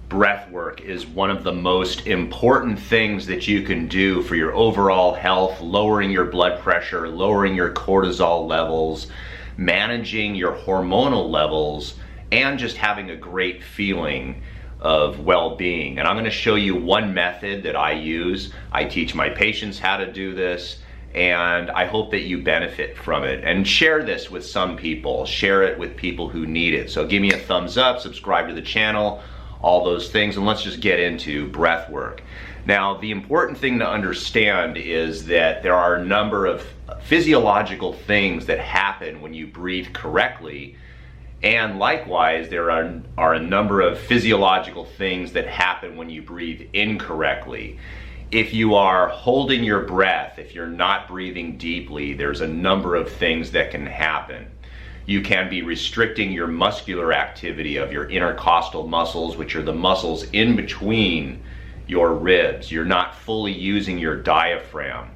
breath work is one of the most important things that you can do for your overall health, lowering your blood pressure, lowering your cortisol levels, managing your hormonal levels, and just having a great feeling of well-being. And I'm going to show you one method that I use. I teach my patients how to do this, and I hope that you benefit from it. And share this with some people. Share it with people who need it. So give me a thumbs up, subscribe to the channel, all those things, and let's just get into breath work. Now, the important thing to understand is that there are a number of physiological things that happen when you breathe correctly, and likewise there are a number of physiological things that happen when you breathe incorrectly. If you are holding your breath, if you're not breathing deeply, there's a number of things that can happen. You can be restricting your muscular activity of your intercostal muscles, which are the muscles in between your ribs. You're not fully using your diaphragm.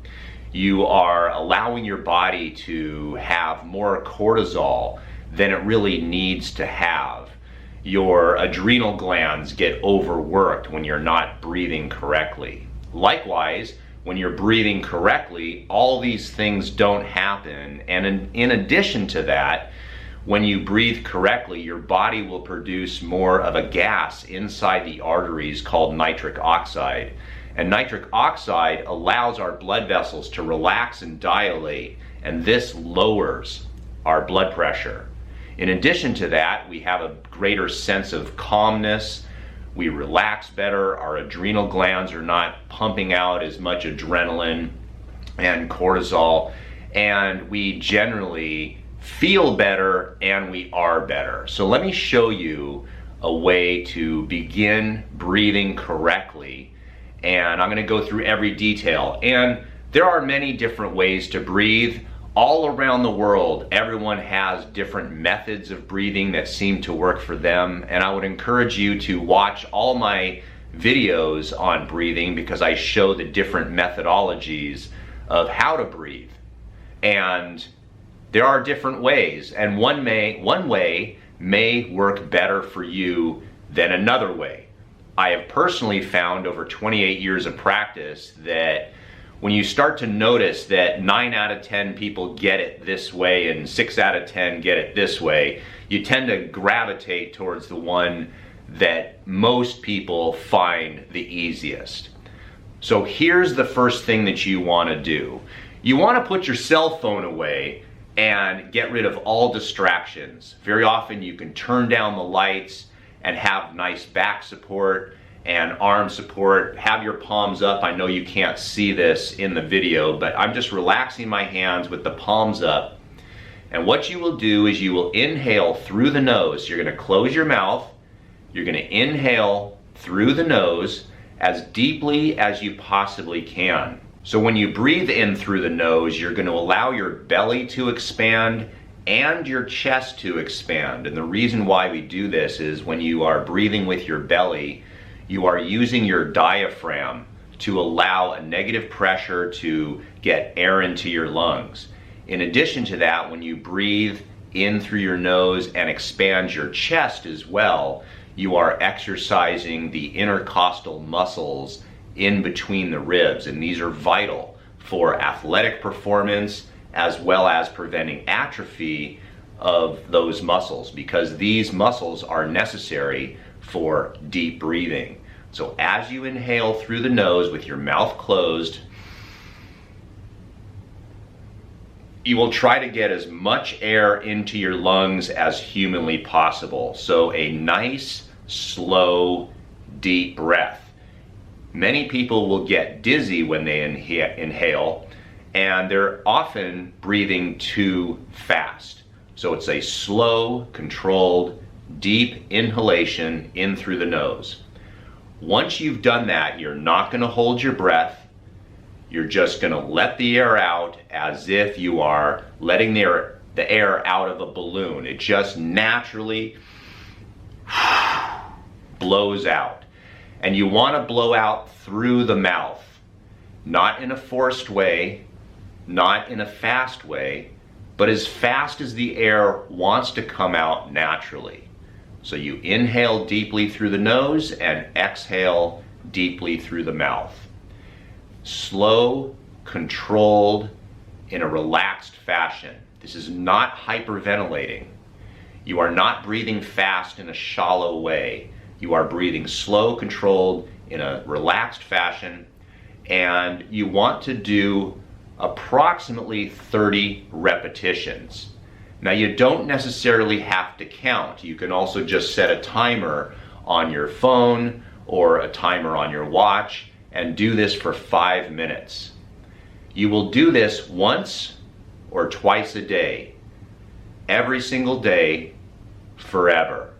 You are allowing your body to have more cortisol than it really needs to have. Your adrenal glands get overworked when you're not breathing correctly. Likewise, when you're breathing correctly, all these things don't happen. And in addition to that, when you breathe correctly, your body will produce more of a gas inside the arteries called nitric oxide. And nitric oxide allows our blood vessels to relax and dilate, and this lowers our blood pressure. In addition to that, we have a greater sense of calmness. We relax better. Our adrenal glands are not pumping out as much adrenaline and cortisol, and we generally feel better, and we are better. So let me show you a way to begin breathing correctly, and I'm going to go through every detail. And there are many different ways to breathe. All around the world, everyone has different methods of breathing that seem to work for them, and I would encourage you to watch all my videos on breathing, because I show the different methodologies of how to breathe. And there are different ways, and one way may work better for you than another way. I have personally found over 28 years of practice that when you start to notice that 9 out of 10 people get it this way and 6 out of 10 get it this way, you tend to gravitate towards the one that most people find the easiest. So here's the first thing that you want to do. You want to put your cell phone away and get rid of all distractions. Very often you can turn down the lights and have nice back support and arm support. Have your palms up. I know you can't see this in the video, but I'm just relaxing my hands with the palms up. And what you will do is you will inhale through the nose. You're going to close your mouth. You're going to inhale through the nose as deeply as you possibly can. So when you breathe in through the nose, you're going to allow your belly to expand and your chest to expand. And the reason why we do this is when you are breathing with your belly, you are using your diaphragm to allow a negative pressure to get air into your lungs. In addition to that, when you breathe in through your nose and expand your chest as well, you are exercising the intercostal muscles in between the ribs, and these are vital for athletic performance as well as preventing atrophy of those muscles, because these muscles are necessary for deep breathing. So as you inhale through the nose with your mouth closed, you will try to get as much air into your lungs as humanly possible. So a nice, slow, deep breath. Many people will get dizzy when they inhale, and they're often breathing too fast. So it's a slow, controlled, deep inhalation in through the nose. Once you've done that, you're not going to hold your breath. You're just going to let the air out as if you are letting the air out of a balloon. It just naturally blows out. And you want to blow out through the mouth, not in a forced way, not in a fast way, but as fast as the air wants to come out naturally. So you inhale deeply through the nose and exhale deeply through the mouth. Slow, controlled, in a relaxed fashion. This is not hyperventilating. You are not breathing fast in a shallow way. You are breathing slow, controlled, in a relaxed fashion, and you want to do approximately 30 repetitions. Now, you don't necessarily have to count. You can also just set a timer on your phone or a timer on your watch and do this for 5 minutes. You will do this once or twice a day, every single day, forever.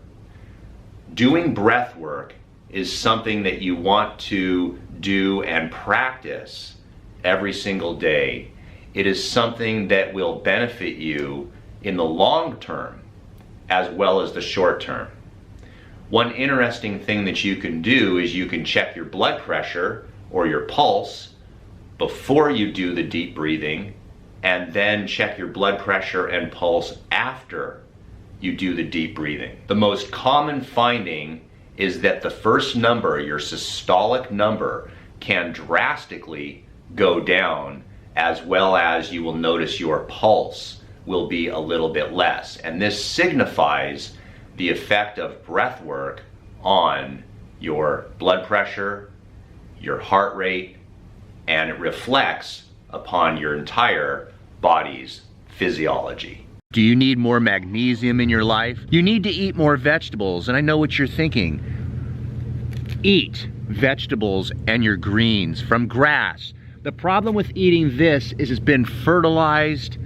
Doing breath work is something that you want to do and practice every single day. It is something that will benefit you in the long term as well as the short term. One interesting thing that you can do is you can check your blood pressure or your pulse before you do the deep breathing, and then check your blood pressure and pulse after you do the deep breathing. The most common finding is that the first number, your systolic number, can drastically go down, as well as you will notice your pulse will be a little bit less. And this signifies the effect of breath work on your blood pressure, your heart rate, and it reflects upon your entire body's physiology. Do you need more magnesium in your life? You need to eat more vegetables, and I know what you're thinking. Eat vegetables and your greens from grass. The problem with eating this is it's been fertilized.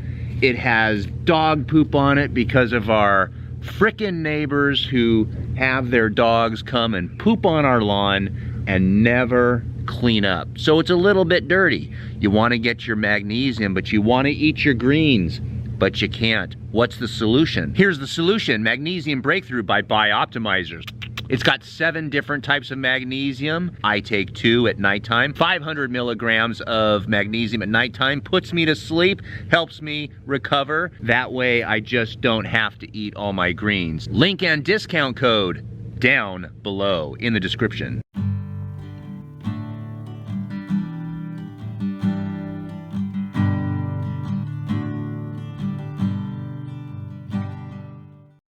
It has dog poop on it because of our frickin' neighbors who have their dogs come and poop on our lawn and never clean up. So it's a little bit dirty. You want to get your magnesium, but you want to eat your greens, but you can't. What's the solution? Here's the solution: Magnesium Breakthrough by Bioptimizers. It's got 7 different types of magnesium. I take 2 at nighttime. 500 milligrams of magnesium at nighttime puts me to sleep, helps me recover. That way I just don't have to eat all my greens. Link and discount code down below in the description.